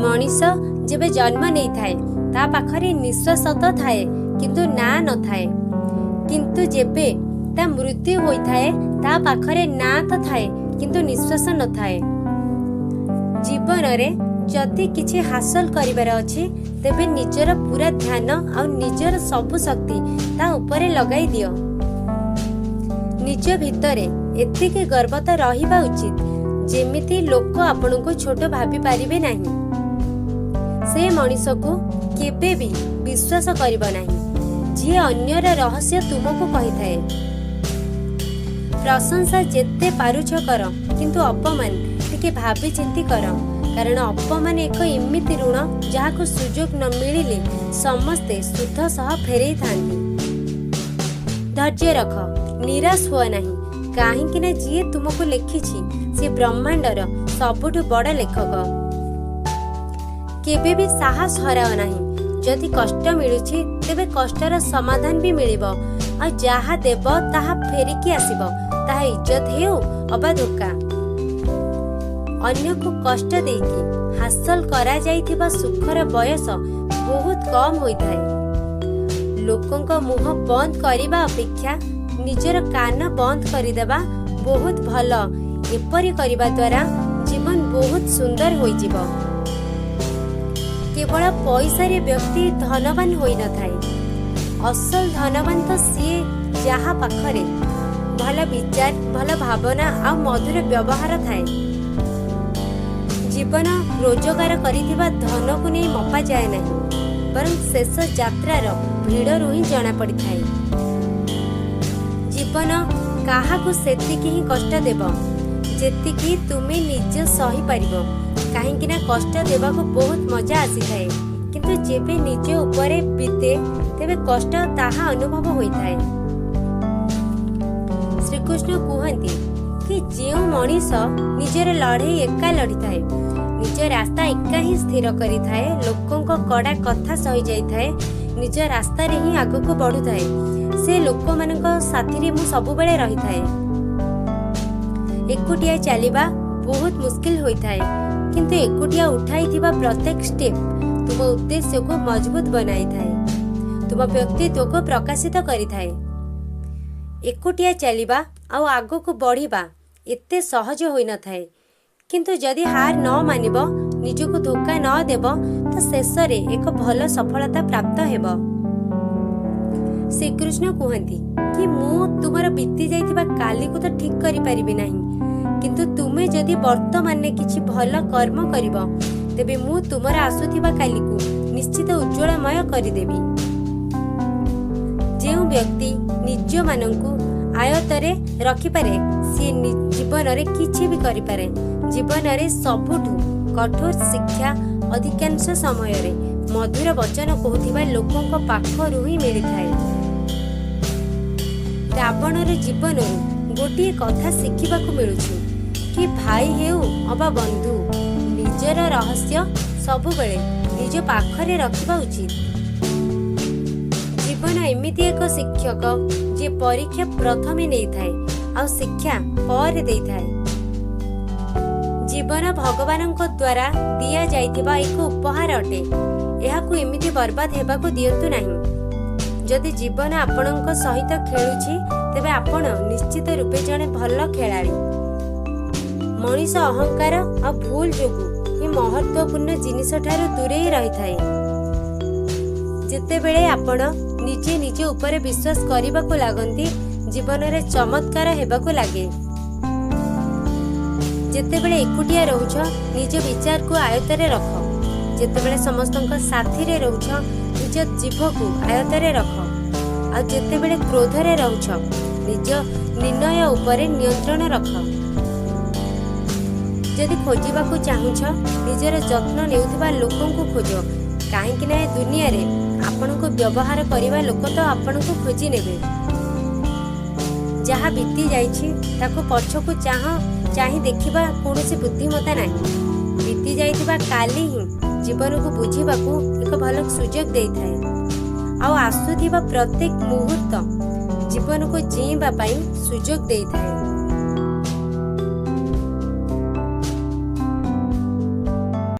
मनीष जेबे जन्म नहीं थाए ता पाखरे निश्वास तो थाए किंतु ना न थाए, किंतु जेबे ता मृत्यु होई थाए ता पाखरे ना तो थाए किंतु निश्वास न थाए। जीवन रे जदि किछि हासिल करिबार अछि तेबे निजर पूरा ध्यान आ निजर सब शक्ति ता उपरे लगाई दियो। निज भितरे एतिके गर्वता रहिबा उचित जेमिति लोक आपन को छोट भाबी पारिबे नाही। से मनीष को केबे भी विश्वास करिबो नाही जे अन्यर रहस्य तुमको कहि थाए। प्रशंसा जेते पारुछ कर किंतु अपमान टिके भाबी चिंती कर, कारण अपमान एक एमिति ऋण जहाको सुजोग न मिलिले समस्ते सुध सह फेरई थांती। धैर्य रख, निराश हुआ नहीं, काहेकि ना जी तुमको लिखिछि से ब्रह्मांडर सबुठु बड़ लेखक। केबे भी साहस हराओ नहीं, जदि कष्ट मिलुछि तेबे कष्टर समाधान भी मिलिबो आ जहा देब ताहा फेरिकी आसीबो, ताहा इज्जत हेउ अबा धोखा। अन्य को कष्ट देकी हासिल करा जाइथिबा सुखर बयस बहुत कम होइथाए। लोकंक मुह बंद करिबा अपेक्षा निजर कान बंद करिदेबा बहुत भल। एपरि करिबा द्वारा जीवन बहुत सुंदर होई जिवो। केवल पैसा रे व्यक्ति धनवान होई न थाए, असल धनवान तो सीए जहा पाखरे भल विचार, भल भावना आ मधुर व्यवहार थाए। जीवन रोजगार करिथिबा धन को नहीं मपा जाए नहीं, बरं शेष यात्रार भीड़रू ही जना पड़ी थाए। जीवन काहाकू सेतिकी ही कष्ट देब जेतिकी तुमे निज सही पारिबो, काहेकि ना कष्ट देबाको बहुत मजा आसी थाए, किंतु जेबे निज उपरे बीते तेबे कष्ट ताहा अनुभव होई थाए। श्री कृष्ण कहती कि जेउ मनीष निजर लड़ाई एका लड़ी थाए, निज रास्ता एका ही स्थिर करी थाए, लोकों को कड़ा कथा सही जाई थाए, निज रास्ता रे ही आगो को बढ़ु थाए, से लोक मानक साथी रे मु सब बेले रही थाए। एकुटिया चलिबा बहुत मुश्किल होई थाए, किंतु एकुटिया उठाई थिबा प्रत्येक स्टेप तुम उद्देश्य को मजबूत बनाई थाए, तुम व्यक्तित्व को प्रकाशित करी थाए। एकुटिया चलिबा आ आगो को बढ़िबा एते सहज होई न थाए, किंतु जदि हार न मानिब, निजको धोखा न देब तो शेष रे एक भल सफलता प्राप्त हेब। श्री कृष्ण कहती कि मु तुमर बीती जाइथिबा काली को तो ठीक करि परिबि नाही, किंतु तुमे जदि वर्तमान में किछि भल कर्म करिब तेबे मु तुमर आसुथिबा काली को निश्चित उज्जवलमय करिदेबी। जेउ व्यक्ति निज मानंकु आयतरे रखिपारे सी जीवन रे किछि भी करिपारे। जीवन रे सबुठु कठोर शिक्षा अधिकांश समय रे मधुर वचन कहूथिबा लोकंक पाखरु ही मिली थाए। रावणर जीवन गोटे कथा शिखिबाकु मिलुछि कि भाई हेउ अबा बंधु निजर रहस्य सबु बेले निज पाखरे रखिबा उचित। जीवन एमिति एक शिक्षक जे परीक्षा प्रथमे नहीं थाए आ शिक्षा पर दे थाए। जीवन भगवानक द्वारा दिया जाइथिबा एक उपहार अटे, एहाकू एमिति बर्बाद हेबाकू दियंतु नाही। जदि जीवन आपणक सहित खेलुछि तेबे आपण निश्चित रूपे जने भल खेलाड़ी। मनीष अहंकार आ भूल जोगु ही महत्वपूर्ण जिनिस ठारू दूरे रही थाए। जेतेबेले आपण निजे निजे ऊपर विश्वास करबाकू लागंती जीवन रे चमत्कार हेबाकू लागे। जेतेबेले एकुटिया रहुछ निज विचार को आयतरे रख, जेतेबेले समस्तक साथी रे रहुछ निज जीभ को आयतरे रख, आ जेतेबेले क्रोध रे रहुछ निज निर्णय उपरे नियंत्रण रख। जदि खोजिबाकू चाहुछ निजर जत्न नेउथिबा लोकंकु खोज, काहेकि ना दुनिया रे आपनको व्यवहार करिबा लोक तो आपनको खोजी नेबे। जहा बीती जाइछि ताको पछकु चाहि देखिबा कोनोसी बुद्धिमता नाही। बीती जाइथिबा काली ही जीवन को बुझिबाकू एक भल सुजोग देइथाए आ आसुथिबा प्रत्येक मुहूर्त जीवन को जीवा पाई सुजोग देइथाए।